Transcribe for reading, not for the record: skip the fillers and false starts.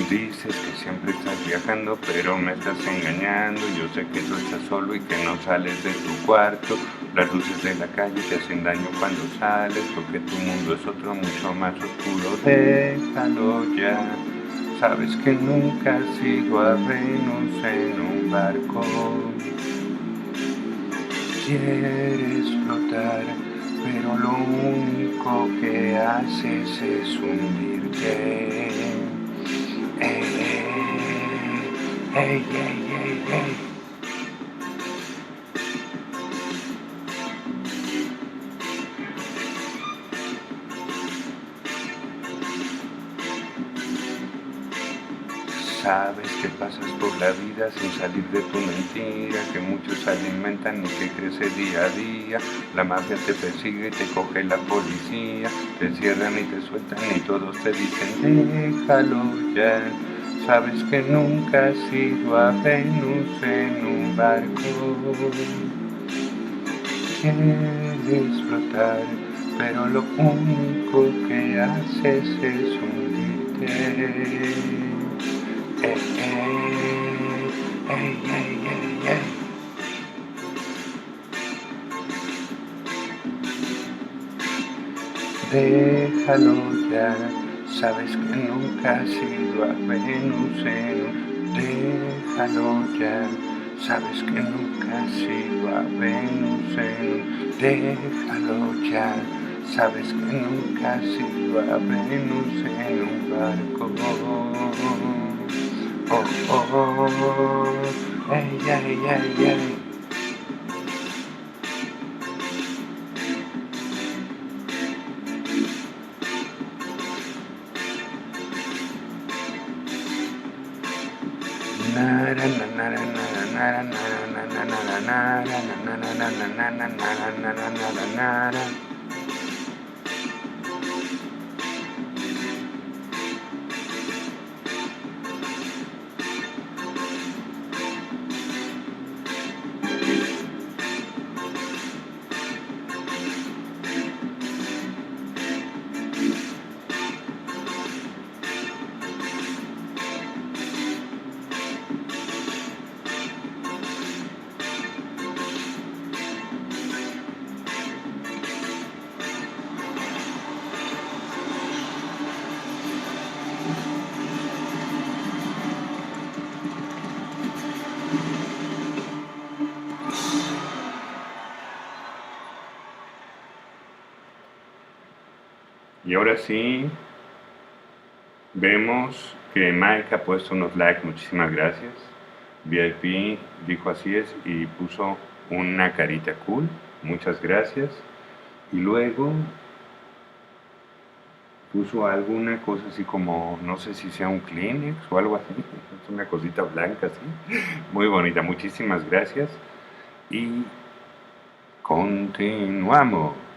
Dices que siempre estás viajando, pero me estás engañando. Yo sé que tú estás solo y que no sales de tu cuarto. Las luces de la calle te hacen daño cuando sales, porque tu mundo es otro mucho más oscuro. Déjalo ya. Sabes que nunca sigo a Venus en un barco. Quieres flotar, pero lo único que haces es hundirte. Ey, ey, ey, ey, ey. Sabes que pasas por la vida sin salir de tu mentira, que muchos alimentan y que crece día a día. La mafia te persigue y te coge la policía, te cierran y te sueltan y todos te dicen déjalo ya. Sabes que nunca has ido a Venus en un barco. Quieres flotar, pero lo único que haces es hundirte. Ey, ey, ey, ey, ey. Déjalo ya, sabes que nunca has ido a Venus en un... Déjalo ya, sabes que nunca has ido a Venus en un... Déjalo ya, sabes que nunca has ido a Venus en un barco. Oh, oh, oh, ey, ey, ey, ey. Y ahora sí, vemos que Mike ha puesto unos likes, muchísimas gracias. VIP dijo así es y puso una carita cool, muchas gracias. Y luego puso alguna cosa así como, no sé si sea un Kleenex o algo así, es una cosita blanca así, muy bonita, muchísimas gracias. Y continuamos.